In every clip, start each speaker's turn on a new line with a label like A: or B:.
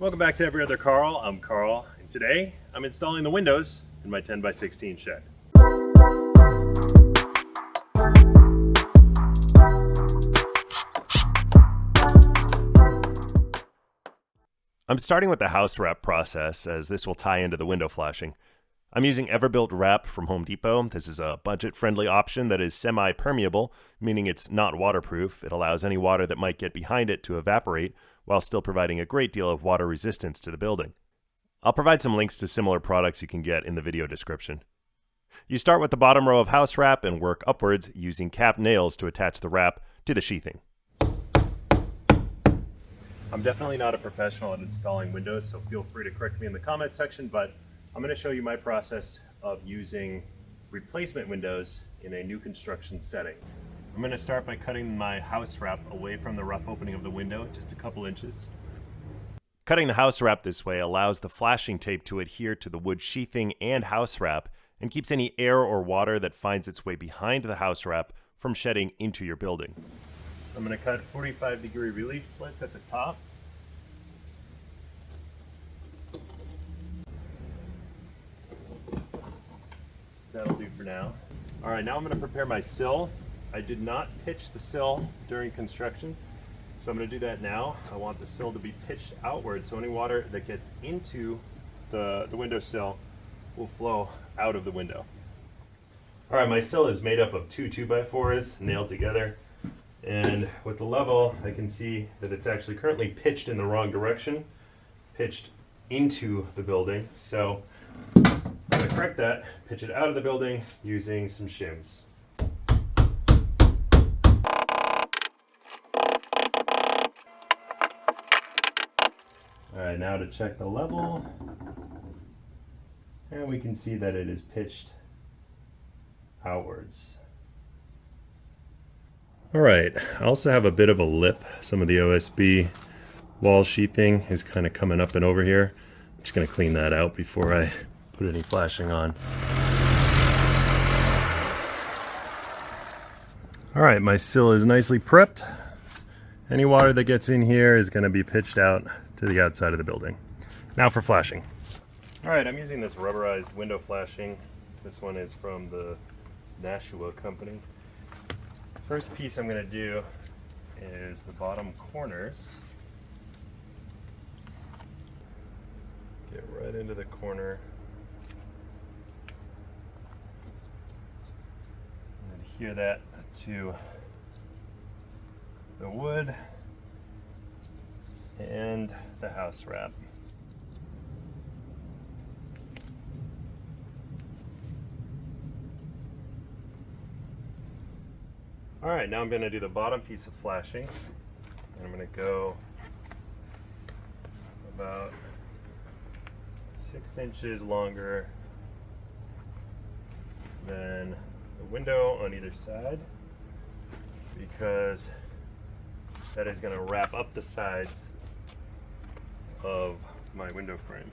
A: Welcome back to Every Other Carl. I'm Carl, and today I'm installing the windows in my 10 by 16 shed. I'm starting with the house wrap process, as this will tie into the window flashing. I'm using Everbuilt Wrap from Home Depot. This is a budget-friendly option that is semi-permeable, meaning it's not waterproof. It allows any water that might get behind it to evaporate, while still providing a great deal of water resistance to the building. I'll provide some links to similar products you can get in the video description. You start with the bottom row of house wrap and work upwards using capped nails to attach the wrap to the sheathing. I'm definitely not a professional at installing windows, so feel free to correct me in the comment section, but I'm going to show you my process of using replacement windows in a new construction setting. I'm going to start by cutting my house wrap away from the rough opening of the window, just a couple inches. Cutting the house wrap this way allows the flashing tape to adhere to the wood sheathing and house wrap and keeps any air or water that finds its way behind the house wrap from shedding into your building. I'm going to cut 45-degree release slits at the top. That'll do for now. All right, now I'm going to prepare my sill. I did not pitch the sill during construction, so I'm going to do that now. I want the sill to be pitched outward, so any water that gets into the windowsill will flow out of the window. All right, my sill is made up of two 2x4s nailed together, and with the level, I can see that it's actually currently pitched in the wrong direction, pitched into the building. So I'm going to correct that, pitch it out of the building using some shims. All right, now to check the level, and we can see that it is pitched outwards. All right, I also have a bit of a lip. Some of the OSB wall sheathing is kind of coming up and over here. I'm just going to clean that out before I put any flashing on. All right, my sill is nicely prepped. Any water that gets in here is going to be pitched out to the outside of the building. Now for flashing. All right, I'm using this rubberized window flashing. This one is from the Nashua company. First piece I'm going to do is the bottom corners. Get right into the corner. And adhere that to the wood and the house wrap. All right, now I'm going to do the bottom piece of flashing. And I'm going to go about 6 inches longer than the window on either side, because that is going to wrap up the sides of my window frame.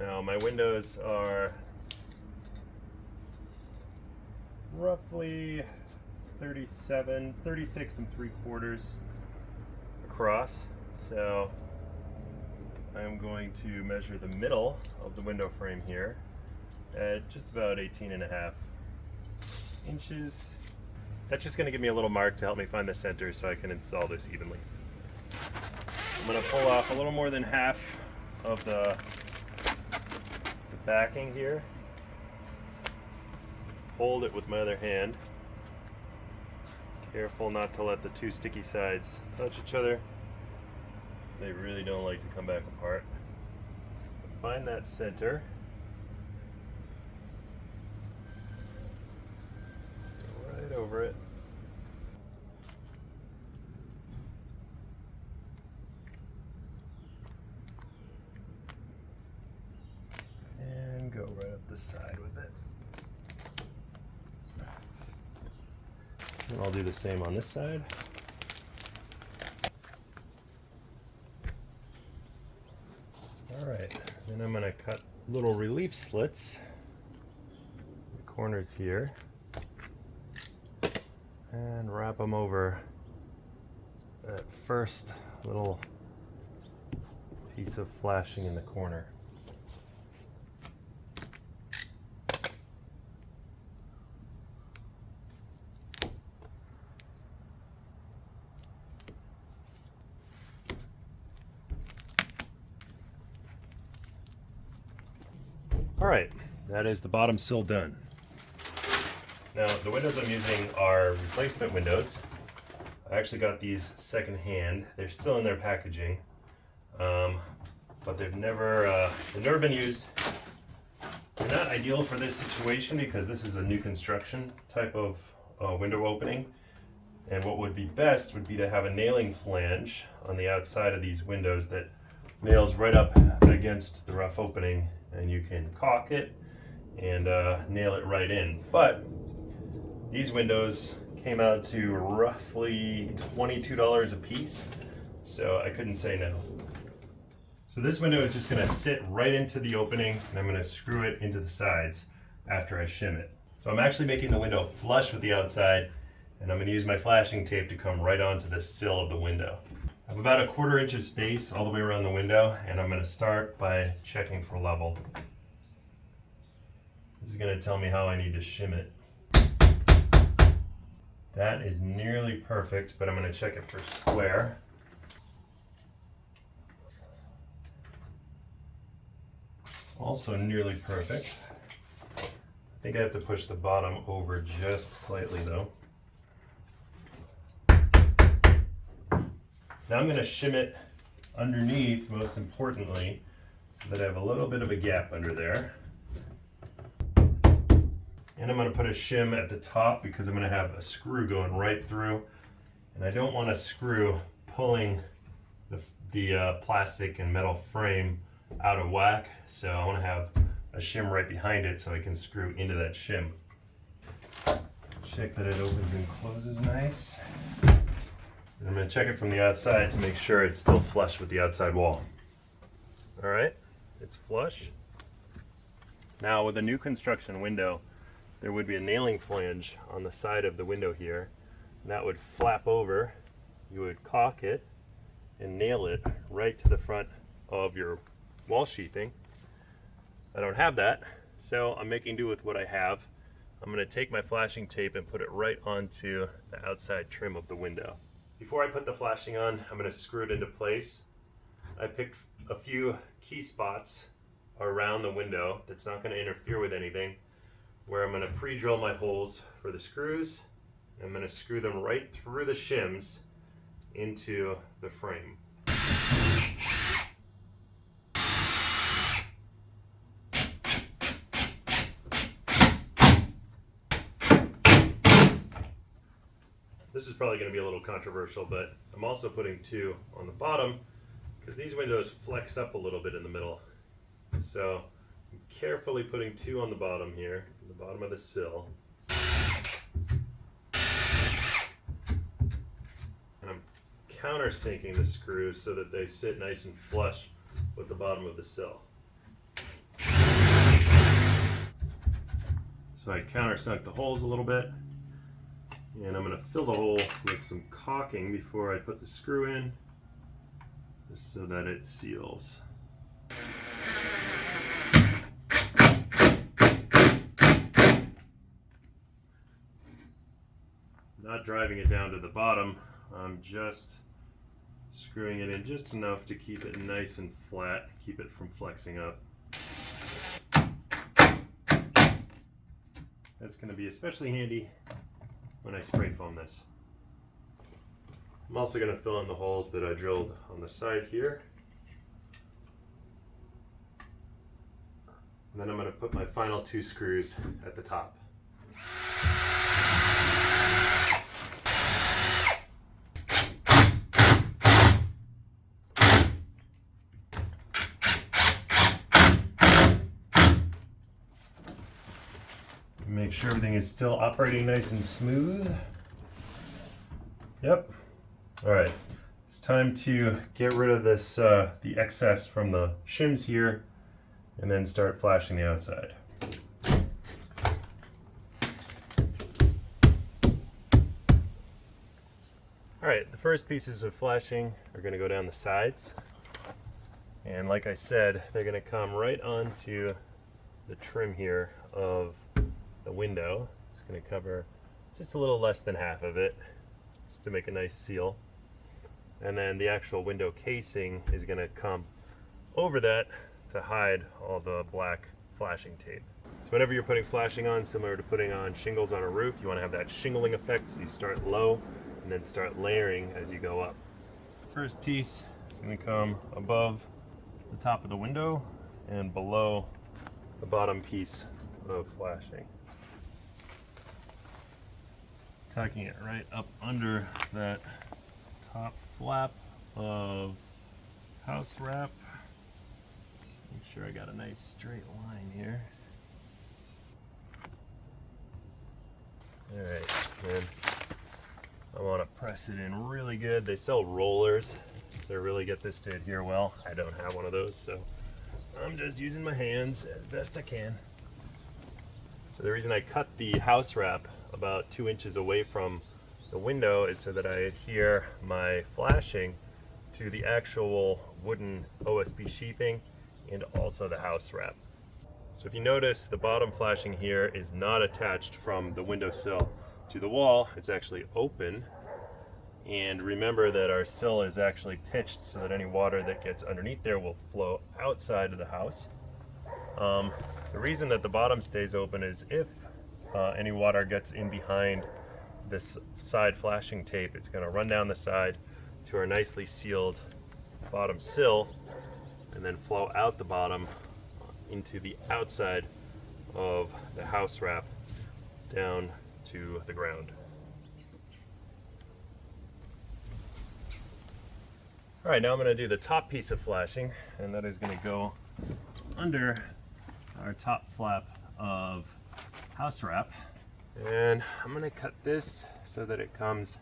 A: Now my windows are roughly 36 3/4 across, so I'm going to measure the middle of the window frame here at just about 18.5 inches. That's just going to give me a little mark to help me find the center so I can install this evenly. I'm going to pull off a little more than half of the backing here. Hold it with my other hand. Careful not to let the two sticky sides touch each other. They really don't like to come back apart. Find that center. Go right over it. And go right up the side with it. And I'll do the same on this side. All right, then I'm going to cut little relief slits, the corners here, and wrap them over that first little piece of flashing in the corner. All right, that is the bottom sill done. Now, the windows I'm using are replacement windows. I actually got these secondhand. They're still in their packaging, but they've never been used. They're not ideal for this situation because this is a new construction type of window opening. And what would be best would be to have a nailing flange on the outside of these windows that nails right up against the rough opening, and you can caulk it and nail it right in. But these windows came out to roughly $22 a piece, so I couldn't say no. So this window is just going to sit right into the opening, and I'm going to screw it into the sides after I shim it. So I'm actually making the window flush with the outside, and I'm going to use my flashing tape to come right onto the sill of the window. I have about a 1/4 inch of space all the way around the window, and I'm going to start by checking for level. This is going to tell me how I need to shim it. That is nearly perfect, but I'm going to check it for square. Also nearly perfect. I think I have to push the bottom over just slightly though. Now I'm going to shim it underneath, most importantly, so that I have a little bit of a gap under there. And I'm going to put a shim at the top because I'm going to have a screw going right through. And I don't want a screw pulling the plastic and metal frame out of whack. So I want to have a shim right behind it so I can screw into that shim. Check that it opens and closes nice. And I'm going to check it from the outside to make sure it's still flush with the outside wall. All right, it's flush. Now with a new construction window, there would be a nailing flange on the side of the window here. And that would flap over. You would caulk it and nail it right to the front of your wall sheathing. I don't have that, so I'm making do with what I have. I'm going to take my flashing tape and put it right onto the outside trim of the window. Before I put the flashing on, I'm going to screw it into place. I picked a few key spots around the window that's not going to interfere with anything, where I'm going to pre-drill my holes for the screws. I'm going to screw them right through the shims into the frame. This is probably going to be a little controversial, but I'm also putting 2 on the bottom because these windows flex up a little bit in the middle. So I'm carefully putting 2 on the bottom here, the bottom of the sill. And I'm countersinking the screws so that they sit nice and flush with the bottom of the sill. So I countersunk the holes a little bit. And I'm going to fill the hole with some caulking before I put the screw in, just so that it seals. Not driving it down to the bottom, I'm just screwing it in just enough to keep it nice and flat, keep it from flexing up. That's going to be especially handy when I spray foam this. I'm also going to fill in the holes that I drilled on the side here. And then I'm going to put my final 2 screws at the top. Make sure everything is still operating nice and smooth. Yep. All right. It's time to get rid of this, the excess from the shims here, and then start flashing the outside. All right. The first pieces of flashing are going to go down the sides, and like I said, they're going to come right onto the trim here of the window. It's going to cover just a little less than half of it, just to make a nice seal. And then the actual window casing is going to come over that to hide all the black flashing tape. So whenever you're putting flashing on, similar to putting on shingles on a roof, you want to have that shingling effect. So you start low and then start layering as you go up. First piece is going to come above the top of the window and below the bottom piece of flashing. Tucking it right up under that top flap of house wrap. Make sure I got a nice straight line here. Alright, then I want to press it in really good. They sell rollers to really get this to adhere well. I don't have one of those, so I'm just using my hands as best I can. So the reason I cut the house wrap about 2 inches away from the window is so that I adhere my flashing to the actual wooden OSB sheathing and also the house wrap. So if you notice, the bottom flashing here is not attached from the windowsill to the wall. It's actually open. And remember that our sill is actually pitched so that any water that gets underneath there will flow outside of the house. The reason that the bottom stays open is if any water gets in behind this side flashing tape, it's going to run down the side to our nicely sealed bottom sill and then flow out the bottom into the outside of the house wrap down to the ground. All right, now I'm going to do the top piece of flashing, and that is going to go under our top flap of house wrap. And I'm going to cut this so that it comes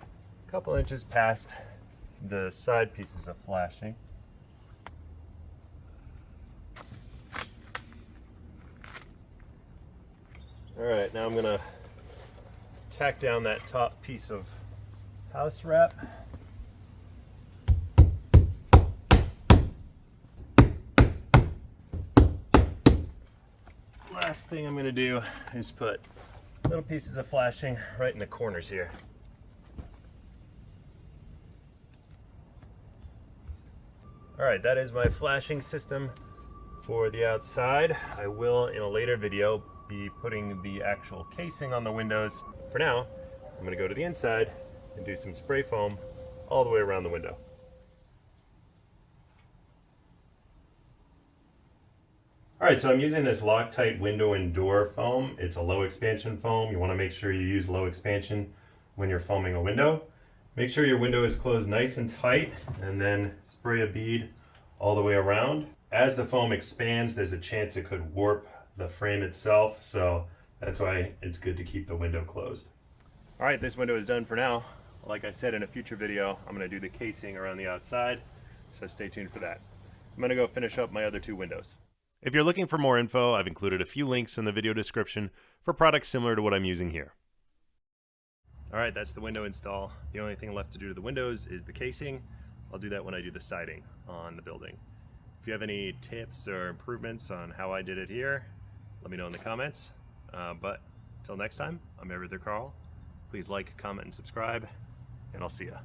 A: a couple inches past the side pieces of flashing. All right, now I'm going to tack down that top piece of house wrap. Last thing I'm going to do is put little pieces of flashing right in the corners here. Alright, that is my flashing system for the outside. I will, in a later video, be putting the actual casing on the windows. For now, I'm going to go to the inside and do some spray foam all the way around the window. Alright, so I'm using this Loctite window and door foam. It's a low expansion foam. You want to make sure you use low expansion when you're foaming a window. Make sure your window is closed nice and tight, and then spray a bead all the way around. As the foam expands, there's a chance it could warp the frame itself, so that's why it's good to keep the window closed. Alright, this window is done for now. Like I said, in a future video, I'm going to do the casing around the outside, so stay tuned for that. I'm going to go finish up my other two windows. If you're looking for more info, I've included a few links in the video description for products similar to what I'm using here. Alright, that's the window install. The only thing left to do to the windows is the casing. I'll do that when I do the siding on the building. If you have any tips or improvements on how I did it here, let me know in the comments. But until next time, I'm Everything Carl. Please like, comment, and subscribe, and I'll see ya.